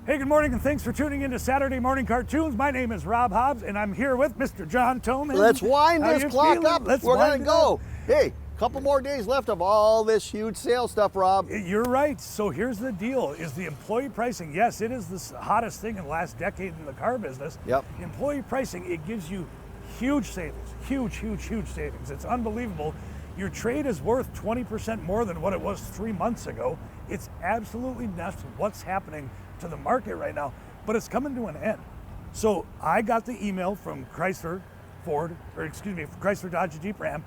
Hey, good morning, and thanks for tuning in to Saturday Morning Cartoons. My name is Rob Hobbs, and I'm here with Mr. John Toman. Let's wind this clock up. We're going to go. Hey, couple more days left of all this huge sales stuff, Rob. You're right. So here's the deal, is the employee pricing. Yes, it is the hottest thing in the last decade in the car business. Yep. Employee pricing, it gives you huge savings, huge savings. It's unbelievable. Your trade is worth 20% more than what it was 3 months ago. It's absolutely nuts what's happening to the market right now, but it's coming to an end. So I got the email from Chrysler, Chrysler, Dodge, Jeep, Ram,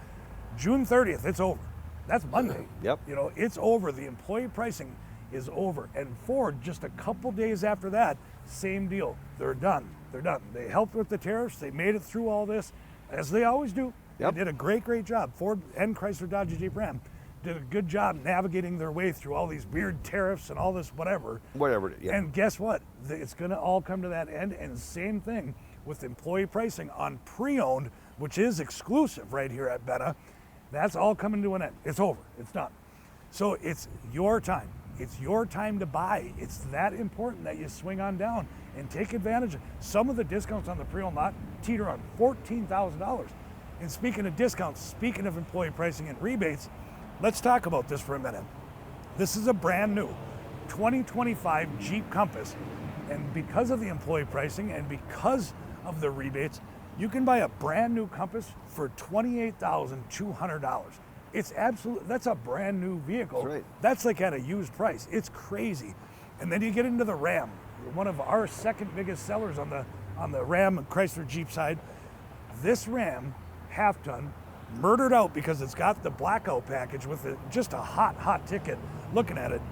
June 30th, it's over. That's Monday. Yep. You know, it's over. The employee pricing is over. And Ford, just a couple days after that, same deal. They're done. They're done. They helped with the tariffs. They made it through all this, as they always do. Yep. They did a great job. Ford and Chrysler, Dodge, Jeep, Ram did a good job navigating their way through all these weird tariffs and all this whatever. Yeah. And guess what? It's going to all come to that end. And same thing with employee pricing on pre-owned, which is exclusive right here at Benna. That's all coming to an end. It's over. It's done. So it's your time. It's your time to buy. It's that important that you swing on down and take advantage of some of the discounts on the pre-owned lot teeter on $14,000. And speaking of discounts, speaking of employee pricing and rebates, let's talk about this for a minute. This is a brand new 2025 Jeep Compass. And because of the employee pricing and because of the rebates, you can buy a brand new Compass for $28,200. It's that's a brand new vehicle. That's right. That's like at a used price. It's crazy. And then you get into the Ram, one of our second biggest sellers on the Ram Chrysler Jeep side. This Ram half-ton, murdered out because it's got the blackout package with just a hot ticket. Looking at it,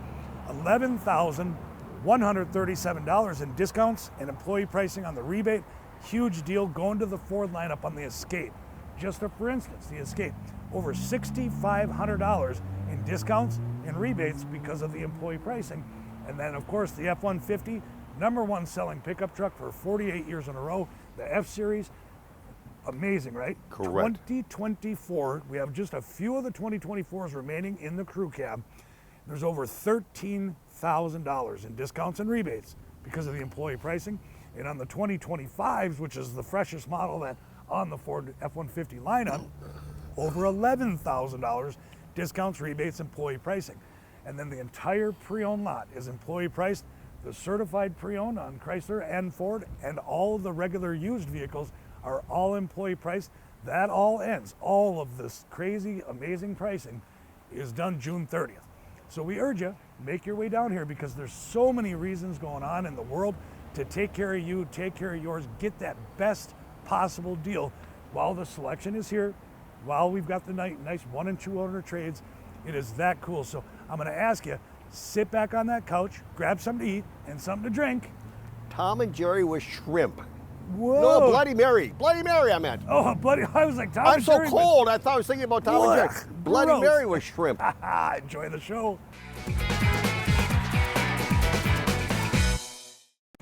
$11,137 in discounts and employee pricing on the rebate. Huge deal going to the Ford lineup on the Escape. Just for instance, the Escape, over $6,500 in discounts and rebates because of the employee pricing. And then of course the F-150, #1 selling pickup truck for 48 years in a row. The F-Series, amazing, right? Correct. 2024, we have just a few of the 2024s remaining in the crew cab. There's over $13,000 in discounts and rebates because of the employee pricing. And on the 2025s, which is the freshest model that on the Ford F-150 lineup, over $11,000 discounts, rebates, employee pricing. And then the entire pre-owned lot is employee priced. The certified pre-owned on Chrysler and Ford and all the regular used vehicles are all employee priced. That all ends. All of this crazy, amazing pricing is done June 30th. So we urge you, make your way down here because there's so many reasons going on in the world to take care of you, take care of yours, get that best possible deal while the selection is here, while we've got the nice 1 and 2 owner trades. It is that cool. So I'm gonna ask you, sit back on that couch, grab something to eat and something to drink. Tom and Jerry with shrimp. Whoa. No, Bloody Mary. Bloody Mary, I meant. Oh, Bloody, I was like, Tom I'm and so Jerry, cold, I thought I was thinking about Tom and Jerry. Bloody Gross. Mary with shrimp. Enjoy the show.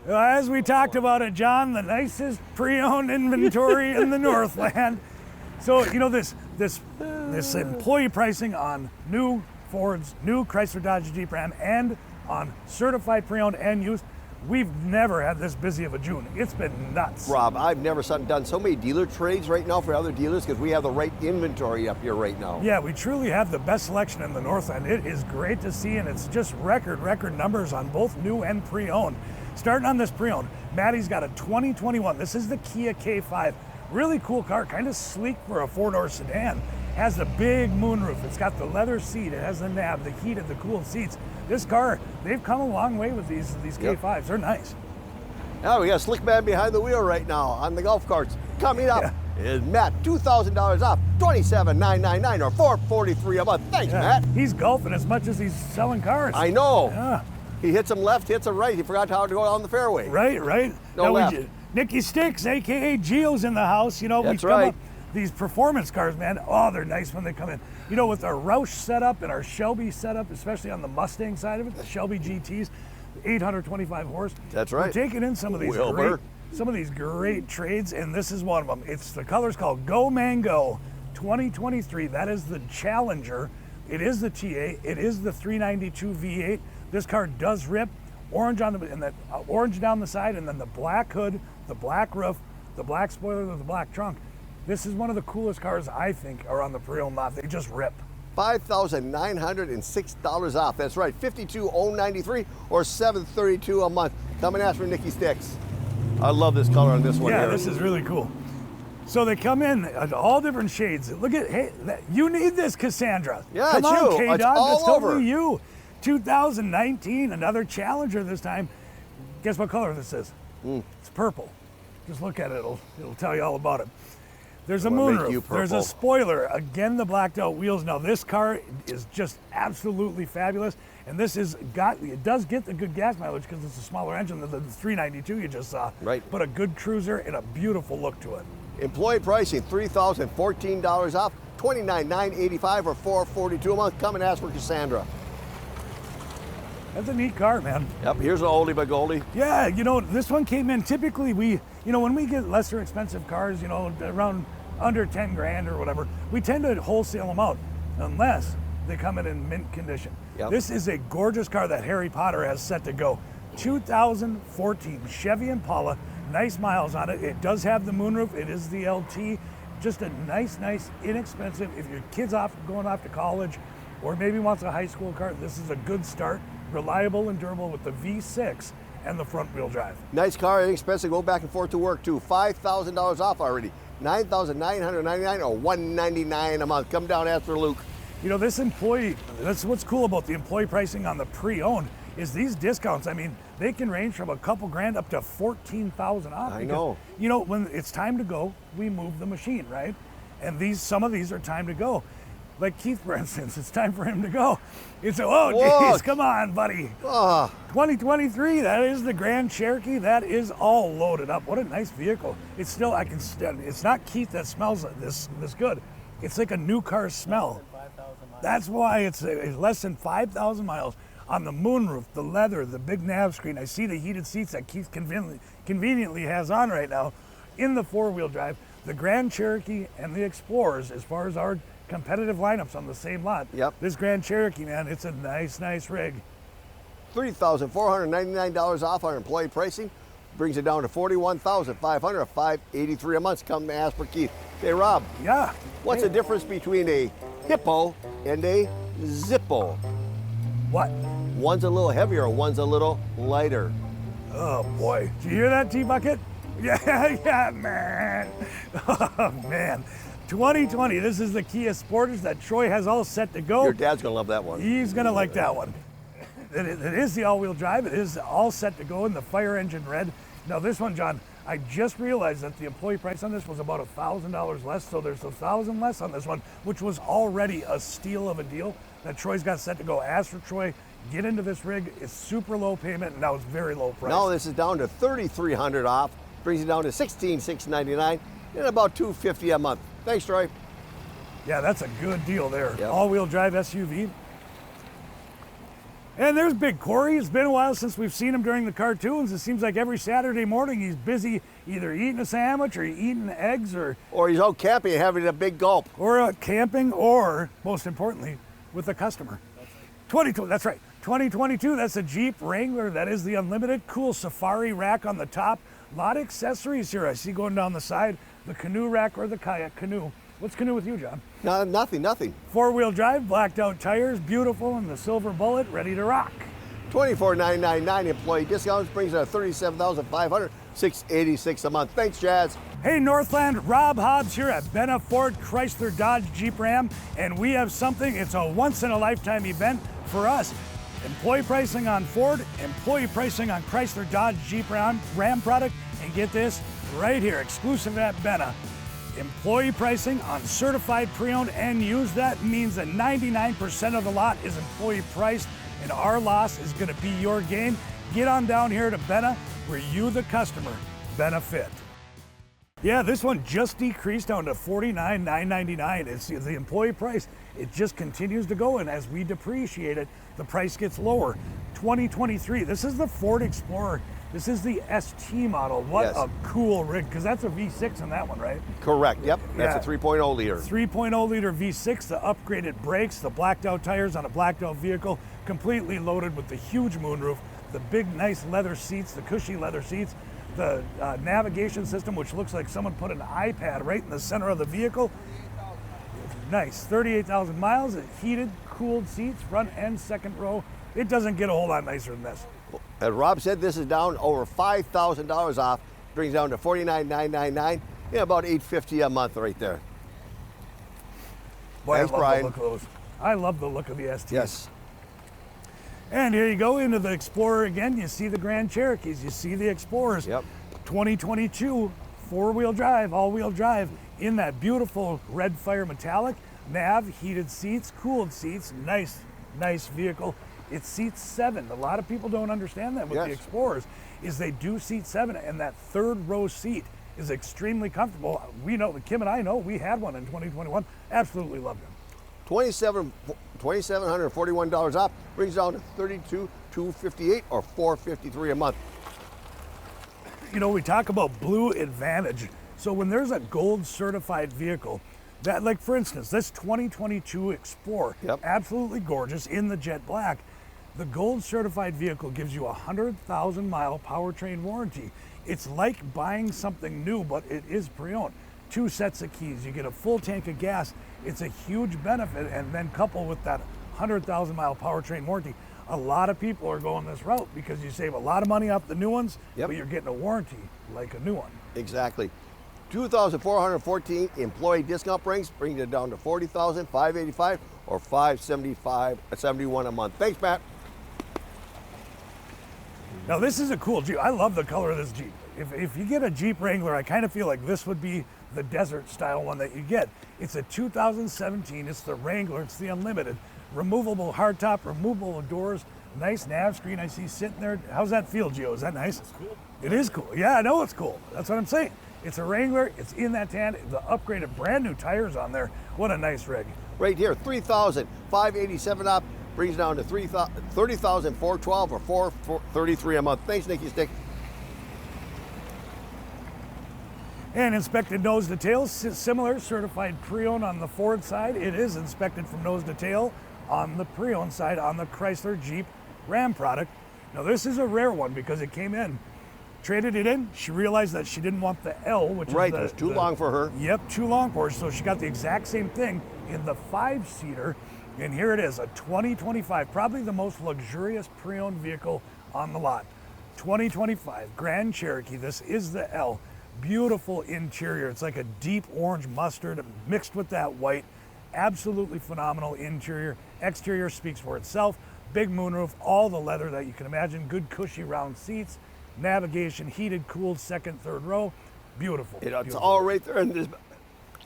Well, as we talked about it, John, the nicest pre-owned inventory in the Northland. So, you know, this employee pricing on new Fords, new Chrysler, Dodge, Jeep, Ram, and on certified pre-owned and used, we've never had this busy of a June. It's been nuts. Rob, I've never done so many dealer trades right now for other dealers because we have the right inventory up here right now. Yeah, we truly have the best selection in the Northland. It is great to see, and it's just record numbers on both new and pre-owned. Starting on this pre-owned, Maddie's got a 2021. This is the Kia K5. Really cool car, kind of sleek for a four-door sedan. Has the big moonroof. It's got the leather seat. It has the nav, the heated, the cooled seats. This car, they've come a long way with these K5s. They're nice. Now we got a slick man behind the wheel right now on the golf carts. Coming up is Matt, $2,000 off, $27,999 or $443 a month. Thanks, Matt. He's golfing as much as he's selling cars. I know. Yeah. He hits them left, hits them right. He forgot how to go down the fairway. Right. No left. Nicky Sticks, AKA Gio's in the house. You know, That's right. These performance cars, man, oh, they're nice when they come in. You know, with our Roush setup and our Shelby setup, especially on the Mustang side of it, the Shelby GTs, 825 horse. That's right. We're taking in some of these great trades, and this is one of them. It's the color's called Go Mango 2023. That is the Challenger. It is the TA. It is the 392 V8. This car does rip orange on the, and that orange down the side, and then the black hood, the black roof, the black spoiler, the black trunk. This is one of the coolest cars I think are on the pre-owned lot. They just rip. $5,906 off. That's right, $52,093 or $732 a month. Come and ask for Nikki Sticks. I love this color on this one. Yeah, here. this is really cool. So they come in all different shades. Look at, hey, you need this, Cassandra. Yeah, come it's on, you. K-Dog, It's all that's totally over. you. 2019, another Challenger this time. Guess what color this is? It's purple. Just look at it, it'll tell you all about it. There's a moonroof, there's a spoiler, again the blacked out wheels. Now this car is just absolutely fabulous, and this it does get the good gas mileage because it's a smaller engine than the 392 you just saw. Right. But a good cruiser and a beautiful look to it. Employee pricing, $3,014 off, $29,985 or $442 a month. Come and ask for Cassandra. That's a neat car, man. Yep, here's an oldie but goldie. Yeah, this one came in, typically when we get lesser expensive cars, around under 10 grand or whatever, we tend to wholesale them out unless they come in mint condition. Yep. This is a gorgeous car that Harry Potter has set to go. 2014 Chevy Impala, nice miles on it. It does have the moonroof, it is the LT. Just a nice, inexpensive, if your kid's going off to college or maybe wants a high school car, this is a good start. Reliable and durable with the V6 and the front wheel drive. Nice car, inexpensive, go back and forth to work too. $5,000 off already. $9,999 or $199 a month. Come down, ask for Luke. This employee, that's what's cool about the employee pricing on the pre-owned is these discounts. I mean, they can range from a couple grand up to $14,000 off. I know. When it's time to go, we move the machine, right? And some of these are time to go. Like Keith, for instance, it's time for him to go. It's geez, come on, buddy. 2023, that is the Grand Cherokee. That is all loaded up. What a nice vehicle. It's still, it's not Keith that smells this good. It's like a new car smell. That's why it's less than 5,000 miles. On the moonroof, the leather, the big nav screen. I see the heated seats that Keith conveniently has on right now. In the four-wheel drive, the Grand Cherokee and the Explorers, as far as our competitive lineups on the same lot. Yep. This Grand Cherokee, man, it's a nice rig. $3,499 off our employee pricing. Brings it down to $41,500 or $583 a month. Come ask for Keith. Hey, Rob. Yeah. What's the difference between a Hippo and a Zippo? What? One's a little heavier, one's a little lighter. Oh boy, did you hear that, T-Bucket? Yeah, man. Oh man. 2020, this is the Kia Sportage that Troy has all set to go. Your dad's gonna love that one. He's gonna like that one. It is the all-wheel drive. It is all set to go in the fire engine red. Now this one, John, I just realized that the employee price on this was about $1,000 less, so there's $1,000 less on this one, which was already a steal of a deal that Troy's got set to go. Ask for Troy, get into this rig. It's super low payment, and now it's very low price. Now this is down to $3,300 off, brings it down to $16,699 and about $250 a month. Thanks, Troy. Yeah, that's a good deal there. Yep. All-wheel drive SUV. And there's Big Corey. It's been a while since we've seen him during the cartoons. It seems like every Saturday morning he's busy either eating a sandwich or eating eggs or he's out camping and having a big gulp. Or camping or, most importantly, with a customer. 2020, that's right. 2022, that's a Jeep Wrangler. That is the Unlimited. Cool safari rack on the top. A lot of accessories here I see going down the side. The canoe rack or the kayak canoe. What's canoe with you, John? No, nothing. Four-wheel drive, blacked out tires, beautiful, and the silver bullet, ready to rock. $24,999 employee discounts brings it to $37,500, $686 a month. Thanks, Jazz. Hey, Northland, Rob Hobbs here at Benna Ford, Chrysler, Dodge, Jeep, Ram, and we have something. It's a once-in-a-lifetime event for us. Employee pricing on Ford, employee pricing on Chrysler, Dodge, Jeep, Ram product, and get this right here, exclusive at Benna. Employee pricing on certified pre-owned and used. That means that 99% of the lot is employee priced, and our loss is going to be your gain. Get on down here to Benna, where you, the customer, Benna-Fit. Yeah, this one just decreased down to $49,999. It's the employee price. It just continues to go, and as we depreciate it, the price gets lower. 2023, this is the Ford Explorer. This is the ST model. What a cool rig, because that's a V6 in that one, right? Correct, yep. That's a 3.0 liter. 3.0 liter V6, the upgraded brakes, the blacked out tires on a blacked out vehicle, completely loaded with the huge moonroof, the big, nice leather seats, the cushy leather seats, the navigation system, which looks like someone put an iPad right in the center of the vehicle. Nice, 38,000 miles, heated, cooled seats, front and second row. It doesn't get a whole lot nicer than this. As Rob said, this is down over $5,000 off. Brings down to $49,999. Yeah, about $850 a month right there. Boy, Thanks, I love Brian. the look of those. I love the look of the STs. Yes. And here you go into the Explorer again. You see the Grand Cherokees. You see the Explorers. Yep. 2022 four-wheel drive, all-wheel drive in that beautiful red fire metallic. Nav, heated seats, cooled seats. Nice, nice vehicle. It seats 7. A lot of people don't understand that with the Explorers, is they do seat 7, and that third row seat is extremely comfortable. We know, Kim and I know, we had one in 2021. Absolutely loved it. $2,741 off, brings down to $32,258 or $453 a month. You know, we talk about Blue Advantage. So when there's a gold certified vehicle, that, like for instance, this 2022 Explorer, absolutely gorgeous in the jet black. The gold certified vehicle gives you a 100,000 mile powertrain warranty. It's like buying something new, but it is pre-owned. 2 sets of keys, you get a full tank of gas. It's a huge benefit, and then coupled with that 100,000 mile powertrain warranty, a lot of people are going this route because you save a lot of money off the new ones, but you're getting a warranty like a new one. Exactly. 2,414 employee discount brings it down to $40,585 or $571 a month. Thanks, Matt. Now this is a cool Jeep. I love the color of this Jeep. If you get a Jeep Wrangler, I kind of feel like this would be the desert style one that you get. It's a 2017, it's the Wrangler, it's the Unlimited. Removable hardtop, removable doors, nice nav screen I see sitting there. How's that feel, Gio? Is that nice? It's cool. It is cool. Yeah, I know it's cool. That's what I'm saying. It's a Wrangler, it's in that tan, the upgraded brand new tires on there. What a nice rig. Right here, $3,587 off, brings down to $30,412 or $433 a month. Thanks, Nicky Stick. And inspected nose to tail, similar, certified pre-owned on the Ford side. It is inspected from nose to tail on the pre-owned side on the Chrysler, Jeep, Ram product. Now this is a rare one because it came in, traded it in. She realized that she didn't want the L, which is it was too long for her. Yep, too long for her. So she got the exact same thing in the 5-seater. And here it is, a 2025, probably the most luxurious pre-owned vehicle on the lot. 2025 Grand Cherokee. This is the L. Beautiful interior. It's like a deep orange mustard mixed with that white. Absolutely phenomenal interior. Exterior speaks for itself. Big moonroof, all the leather that you can imagine. Good cushy round seats. Navigation, heated, cooled, second, third row. Beautiful. It's beautiful. all right there in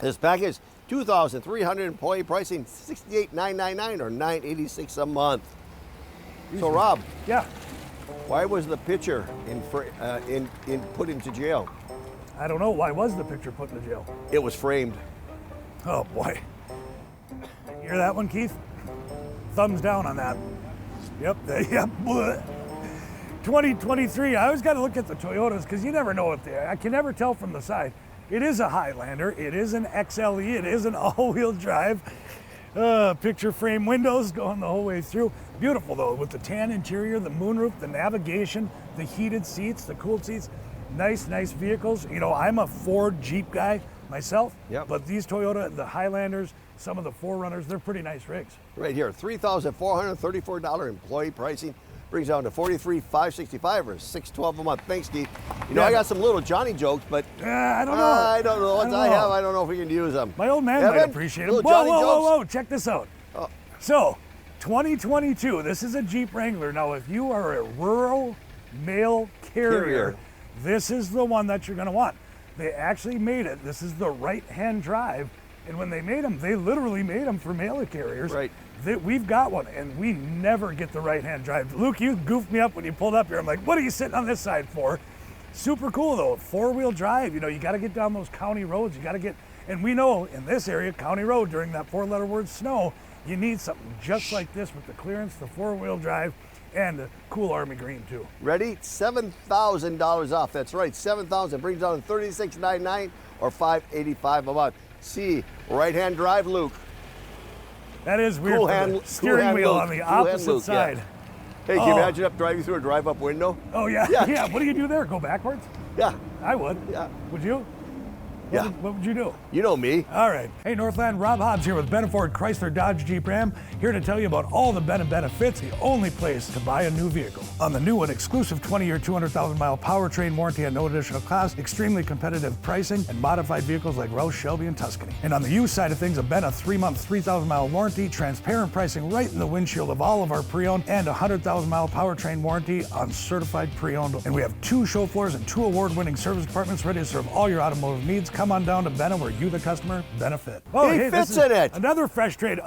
this package. $2,300 employee pricing, $68,999 or $986 a month. So Rob, Yeah, why was the picture put into jail? I don't know. Why was the picture put in jail? It was framed. Oh boy. Hear that one, Keith? Thumbs down on that. Yep, yep. 2023, I always got to look at the Toyotas because you never know if I can never tell from the side. It is a Highlander, it is an XLE, it is an all-wheel drive. Picture frame windows going the whole way through. Beautiful though, with the tan interior, the moonroof, the navigation, the heated seats, the cooled seats. Nice vehicles. You know, I'm a Ford Jeep guy myself, but these Toyota, the Highlanders, some of the 4Runners, they're pretty nice rigs. Right here, $3,434 employee pricing, brings down to $43,565 or $612 a month. Thanks, Steve. You know, I got some little Johnny jokes, but I don't know. I don't know. Once I don't know if we can use them. My old man might appreciate them. Whoa, check this out. Oh. So, 2022, this is a Jeep Wrangler. Now, if you are a rural mail carrier, this is the one that you're going to want. They actually made it. This is the right-hand drive. And when they made them, they literally made them for mail carriers. Right. We've got one, and we never get the right-hand drive. Luke, you goofed me up when you pulled up here. I'm like, what are you sitting on this side for? Super cool, though. 4-wheel drive. You know, you got to get down those county roads. You got to get, and we know in this area, county road, during that 4-letter word snow, you need something just like this with the clearance, the 4-wheel drive, and the cool army green, too. Ready? $7,000 off. That's right, $7,000 brings down to $36,999 or $585 a month. See, right-hand drive, Luke. That is weird. Cool hand, steering cool wheel Luke. on the Cool hand opposite Luke, side. Hey, can you imagine driving through a drive-up window? Oh, yeah. Yeah. Yeah. What do you do there? Go backwards? Yeah. I would. Yeah. Would you? Yeah. What would you do? You know me. All right. Hey, Northland, Rob Hobbs here with Benna-Ford, Chrysler, Dodge, Jeep, Ram, here to tell you about all the Benna-Fits, the only place to buy a new vehicle. On the new one, exclusive 20-year, 200,000-mile powertrain warranty at no additional cost, extremely competitive pricing, and modified vehicles like Roush, Shelby, and Tuscany. And on the used side of things, a Benna 3-month, 3,000-mile warranty, transparent pricing right in the windshield of all of our pre-owned, and a 100,000-mile powertrain warranty on certified pre-owned. And we have 2 show floors and 2 award-winning service departments ready to serve all your automotive needs. Come on down to Benna, where you, the customer, benefit. Oh, he fits in it. Another fresh trade.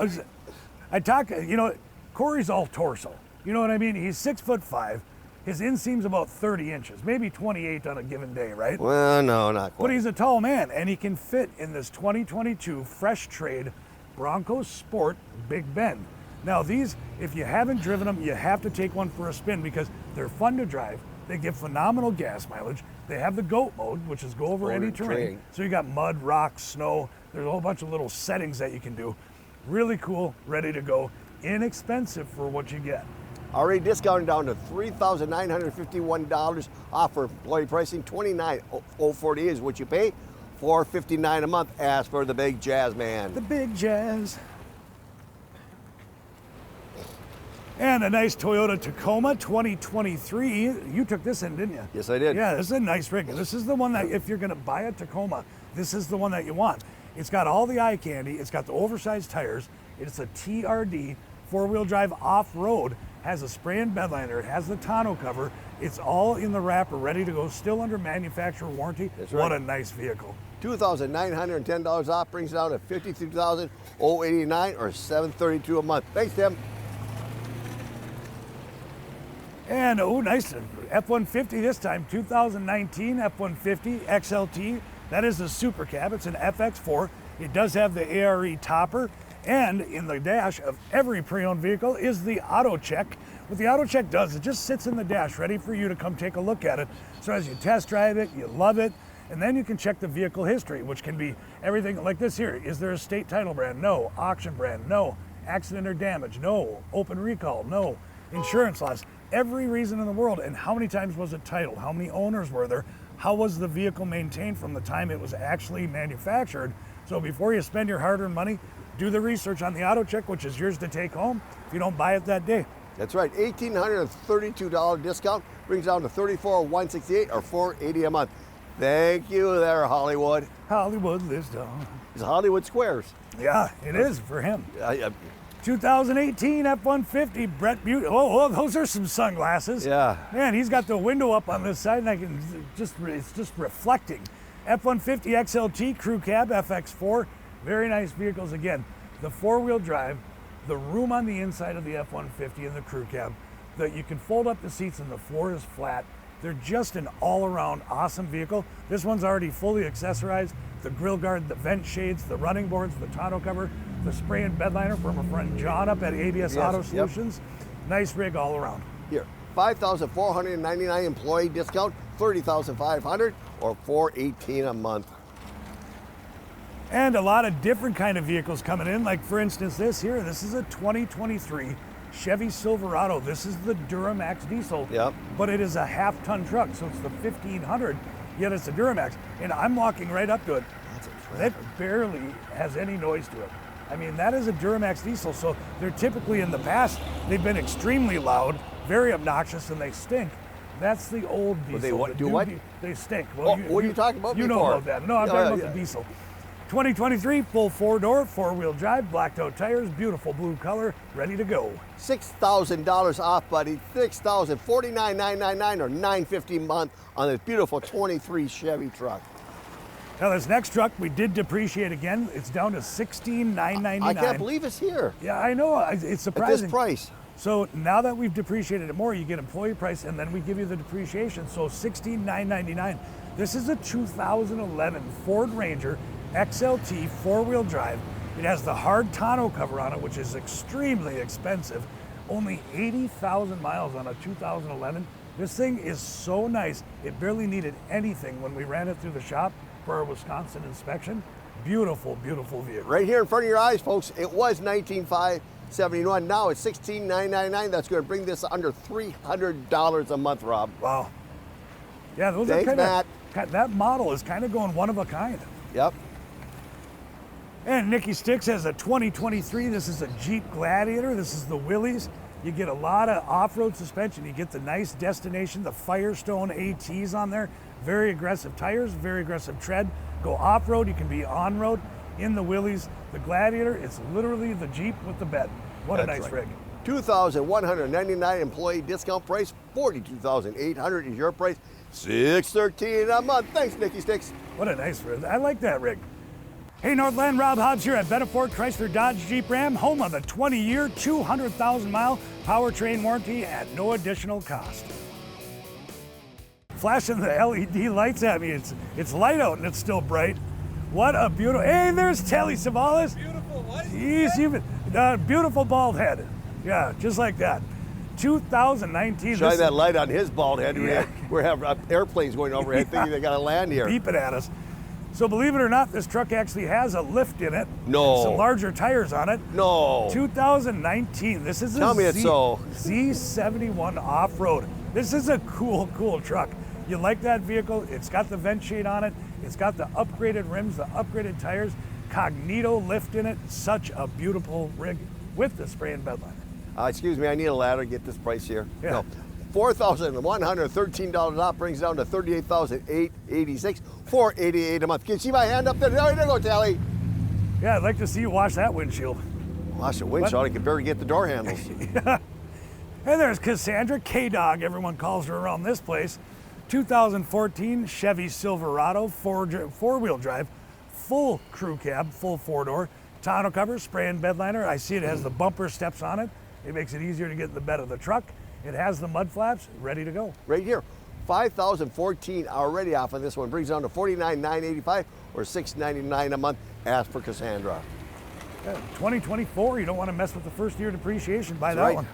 Corey's all torso. You know what I mean? He's 6'5". His inseam's about 30 inches, maybe 28 on a given day, right? Well, no, not quite. But he's a tall man, and he can fit in this 2022 fresh trade Bronco Sport Big Bend. Now these, if you haven't driven them, you have to take one for a spin because they're fun to drive. They give phenomenal gas mileage. They have the GOAT mode, which is go over any terrain. So you got mud, rocks, snow. There's a whole bunch of little settings that you can do. Really cool, ready to go. Inexpensive for what you get. Already discounted down to $3,951 off for employee pricing. $29,040 is what you pay. $459 a month. Ask for the Big Jazz Man. The Big Jazz. And a nice Toyota Tacoma 2023. You took this in, didn't you? Yes, I did. Yeah, this is a nice rig. This is the one that, if you're going to buy a Tacoma, this is the one that you want. It's got all the eye candy. It's got the oversized tires. It's a TRD, 4-wheel drive off-road. Has a spray and bed liner. It has the tonneau cover. It's all in the wrapper, ready to go, still under manufacturer warranty. That's right. What a nice vehicle. $2,910 off brings it down to $53,089 or $732 a month. Thanks, Tim. And nice F-150 this time, 2019 F-150 XLT. That is the Super Cab. It's an FX4. It does have the ARE topper, and in the dash of every pre-owned vehicle is the auto check. What the auto check does, it just sits in the dash ready for you to come take a look at it. So as you test drive it, you love it, and then you can check the vehicle history, which can be everything like this here. Is there a state title brand? No. Auction brand? No. Accident or damage? No. Open recall? No. Insurance loss? Every reason in the world. And how many times was it titled? How many owners were there? How was the vehicle maintained from the time it was actually manufactured? So before you spend your hard-earned money, do the research on the auto check, which is yours to take home if you don't buy it that day. That's right, $1,832 discount brings down to $34,168 or $480 a month. Thank you there, Hollywood. Hollywood lives down. It's Hollywood Squares. Yeah, it is for him. 2018 F-150 Brett Butte. Oh, those are some sunglasses. Yeah. Man, he's got the window up on this side, and it's just reflecting. F-150 XLT Crew Cab FX4. Very nice vehicles again. The 4-wheel drive, the room on the inside of the F-150 and the Crew Cab, that you can fold up the seats and the floor is flat. They're just an all-around awesome vehicle. This one's already fully accessorized. The grill guard, the vent shades, the running boards, the tonneau cover, the spray and bed liner from our friend John up at ABS Auto Solutions. Yep. Nice rig all around. Here, $5,499 employee discount, $30,500 or $418 a month. And a lot of different kind of vehicles coming in, like for instance this here. This is a 2023 Chevy Silverado. This is the Duramax diesel, but it is a half-ton truck, so it's the 1500, yet it's a Duramax. And I'm walking right up to it. That barely has any noise to it. I mean, that is a Duramax diesel, so they're typically in the past, they've been extremely loud, very obnoxious, and they stink. That's the old diesel. Well, they what? They stink. Well, what are you talking about? You know about that. No, I'm talking about the diesel. 2023 full 4-door, 4-wheel drive, blacked out tires, beautiful blue color, ready to go. $6,000 off, buddy. $6,049,999 or $950 a month on this beautiful 23 Chevy truck. Now this next truck we did depreciate again. It's down to $16,999. I can't believe it's here. Yeah, I know. It's surprising. At this price. So now that we've depreciated it more, you get employee price, and then we give you the depreciation. So $16,999. This is a 2011 Ford Ranger XLT 4-wheel drive. It has the hard tonneau cover on it, which is extremely expensive. Only 80,000 miles on a 2011. This thing is so nice. It barely needed anything when we ran it through the shop for our Wisconsin inspection. Beautiful, beautiful vehicle. Right here in front of your eyes, folks. It was $19,500. $1,271. Now it's $16,999. That's going to bring this under $300 a month, Rob. Wow. Yeah, those Thanks, are Matt. That model is kind of going one of a kind. Yep. And Nikki Sticks has a 2023. This is a Jeep Gladiator. This is the Willys. You get a lot of off-road suspension. You get the nice destination, the Firestone ATs on there. Very aggressive tires, very aggressive tread. Go off-road, you can be on-road. In the Willys, the Gladiator, it's literally the Jeep with the bed. What a nice rig. $2,199 employee discount price. $42,800 is your price. $613 a month. Thanks, Nikki Sticks. What a nice rig. I like that rig. Hey Northland, Rob Hobbs here at Benna-Fit Chrysler Dodge Jeep Ram, home of the 20-year, 200,000-mile powertrain warranty at no additional cost. Flashing the LED lights at me. It's light out and it's still bright. What a beautiful, hey, there's Telly Savalas. Beautiful, what? Jeez, beautiful bald head. Yeah, just like that. 2019. Shine that light on his bald head. Yeah. We have airplanes going overhead thinking they got to land here. Beeping at us. So believe it or not, this truck actually has a lift in it. No. And some larger tires on it. No. 2019. This is Tell me it's so. Z71 off-road. This is a cool truck. You like that vehicle? It's got the vent shade on it. It's got the upgraded rims, the upgraded tires, Cognito lift in it. Such a beautiful rig with the spray and bed liner. Excuse me, I need a ladder to get this price here. Yeah. No. $4,113 off brings down to $38,886. $488 a month. Can you see my hand up there? There you go, Tally. Yeah, I'd like to see you wash that windshield. Wash the windshield. I can barely get the door handles. Yeah. And there's Cassandra K-Dog, everyone calls her around this place. 2014 Chevy Silverado, four-wheel drive, full crew cab, full four-door, tonneau cover, spray and bed liner. I see it has the bumper steps on it. It makes it easier to get in the bed of the truck. It has the mud flaps, ready to go. Right here. $5,014 already off on this one. Brings down to $49,985 or $699 a month. Ask for Cassandra. Yeah, 2024, you don't want to mess with the first year depreciation. Buy that right. one.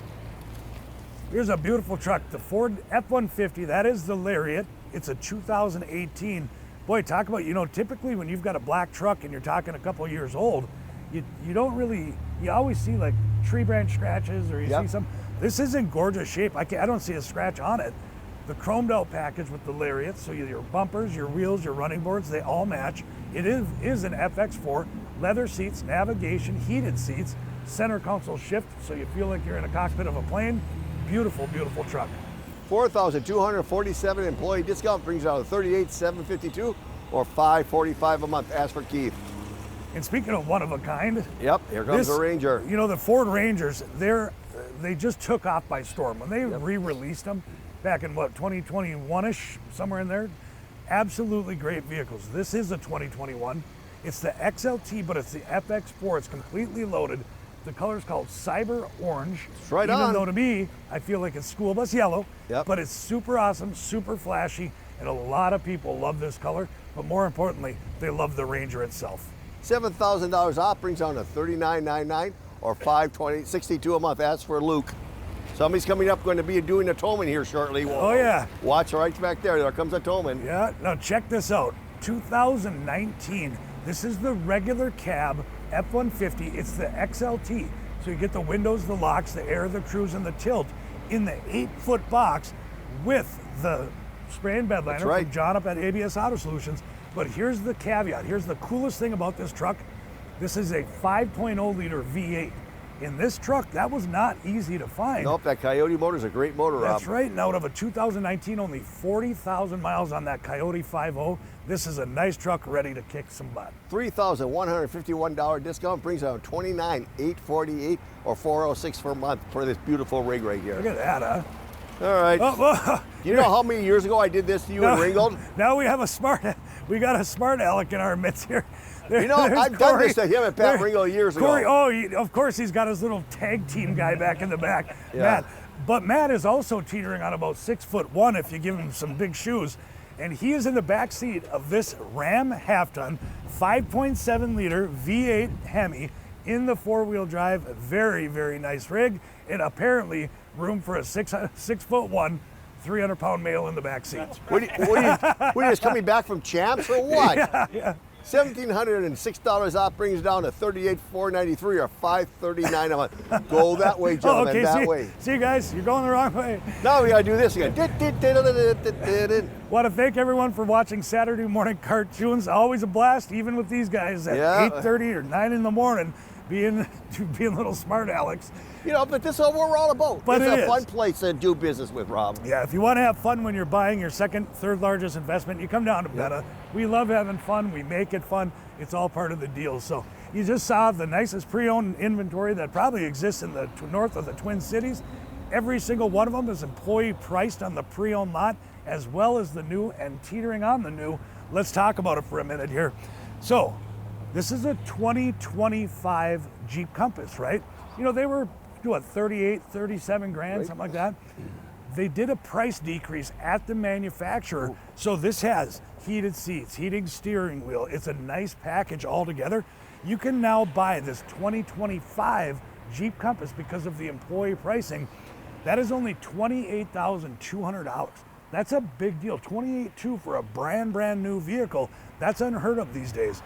Here's a beautiful truck, the Ford F-150. That is the Lariat. It's a 2018. Boy, talk about, typically when you've got a black truck and you're talking a couple years old, you don't really, you always see like tree branch scratches or you see some. This is in gorgeous shape. I don't see a scratch on it. The chromed out package with the Lariat, so your bumpers, your wheels, your running boards, they all match. It is an FX4, leather seats, navigation, heated seats, center console shift, so you feel like you're in a cockpit of a plane. Beautiful, beautiful truck. $4,247 employee discount brings out to $38,752 or $545 a month. Ask for Keith. And speaking of one of a kind, yep, here comes the Ranger. The Ford Rangers, they just took off by storm. When they re-released them back in 2021-ish, somewhere in there, absolutely great vehicles. This is a 2021. It's the XLT, but it's the FX4. It's completely loaded. The color's called Cyber Orange. It's right on. Even though to me, I feel like it's school bus yellow, Yep. but it's super awesome, super flashy, and a lot of people love this color, but more importantly, they love the Ranger itself. $7,000 off brings down to $39,999 or $562 a month. Ask for Luke. Somebody's coming up going to be doing a towman here shortly. Oh yeah. Watch right back there. There comes a towman. Yeah, now check this out. 2019. This is the regular cab F-150. It's the XLT. So you get the windows, the locks, the air, the cruise, and the tilt in the 8-foot box with the spray and bed liner from John up at ABS Auto Solutions. But here's the caveat. Here's the coolest thing about this truck. This is a 5.0 liter V8. In this truck, that was not easy to find. Nope, that Coyote motor is a great motor, Rob. That's right. And out of a 2019, only 40,000 miles on that Coyote 5.0. This is a nice truck ready to kick some butt. $3,151 discount brings out $29,848 or $406 per month for this beautiful rig right here. Look at that, huh? All right. You know how many years ago I did this to you in Ringgold? Now we got a smart aleck in our midst here. I've done this to him at Pat Ringgold years ago. Of course, he's got his little tag team guy back in the back, Yeah. Matt. But Matt is also teetering on about 6'1" if you give him some big shoes. And he is in the back seat of this Ram half-ton, 5.7 liter V8 Hemi in the four-wheel drive. Very, very nice rig. And apparently room for a 6'1", 300-pound male in the back seat. What are you just coming back from champs or what? Yeah. $1,706 off brings down to $38,493 or $539 a month. Go that way, gentlemen, okay, that way. See, guys, you're going the wrong way. Now we gotta do this again. Want to thank everyone for watching Saturday morning cartoons. Always a blast, even with these guys at 8:30 or 9 in the morning, being little smart Alex. You know, but this is what we're all about. But it's a fun place to do business with, Rob. Yeah, if you want to have fun when you're buying your second, third largest investment, you come down to Benna. We love having fun. We make it fun. It's all part of the deal. So you just saw the nicest pre-owned inventory that probably exists in the north of the Twin Cities. Every single one of them is employee priced on the pre-owned lot, as well as the new and teetering on the new. Let's talk about it for a minute here. So this is a 2025 Jeep Compass, right? You know, they were, what, 38, 37 grand, something like that. They did a price decrease at the manufacturer. So this has heated seats, heating steering wheel. It's a nice package altogether. You can now buy this 2025 Jeep Compass because of the employee pricing. That is only $28,200. That's a big deal. $28,200 for a brand new vehicle. That's unheard of these days.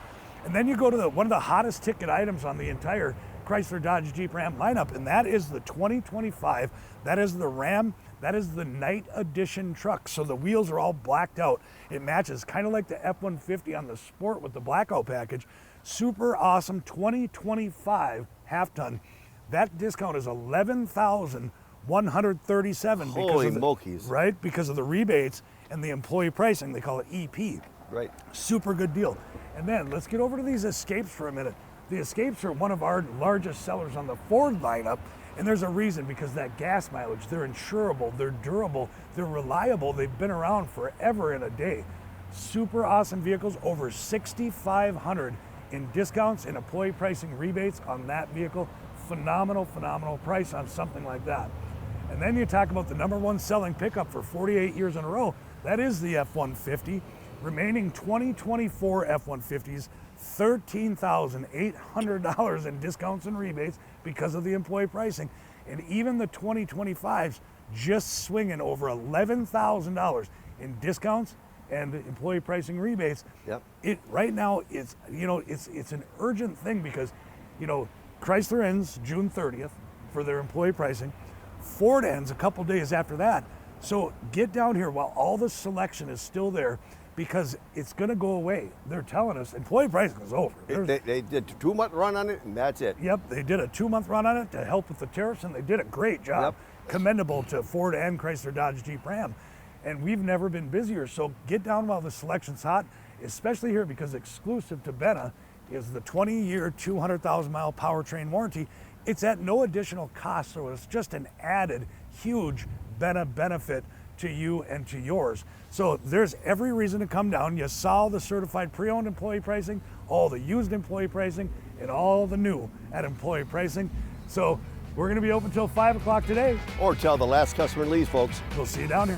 And then you go to one of the hottest ticket items on the entire Chrysler, Dodge, Jeep, Ram lineup, and that is the 2025. That is the Ram. That is the night edition truck. So the wheels are all blacked out. It matches kind of like the F-150 on the Sport with the blackout package. Super awesome 2025 half ton. That discount is $11,137. Holy mokies. Right, because of the rebates and the employee pricing. They call it EP. Right. Super good deal. And then let's get over to these Escapes for a minute. The Escapes are one of our largest sellers on the Ford lineup, and there's a reason, because that gas mileage, they're insurable, they're durable, they're reliable, they've been around forever and a day. Super awesome vehicles, over $6,500 in discounts and employee pricing rebates on that vehicle. Phenomenal price on something like that. And then you talk about the #1 selling pickup for 48 years in a row. That is the F-150. Remaining 2024 F-150s, $13,800 in discounts and rebates because of the employee pricing. And even the 2025s just swinging over $11,000 in discounts and employee pricing rebates. Yep. Right now, it's an urgent thing because, Chrysler ends June 30th for their employee pricing. Ford ends a couple days after that. So get down here while all the selection is still there, because it's going to go away. They're telling us employee pricing is over. They did a 2-month run on it, and that's it. Yep, they did a 2-month run on it to help with the tariffs, and they did a great job. Yep. Commendable to Ford and Chrysler, Dodge, Jeep, Ram. And we've never been busier, so get down while the selection's hot, especially here, because exclusive to Benna is the 20-year, 200,000-mile powertrain warranty. It's at no additional cost, so it's just an added huge Benna benefit to you and to yours. So there's every reason to come down. You saw the certified pre-owned employee pricing, all the used employee pricing, and all the new at employee pricing. So we're going to be open till 5 o'clock today. Or till the last customer leaves, folks. We'll see you down here.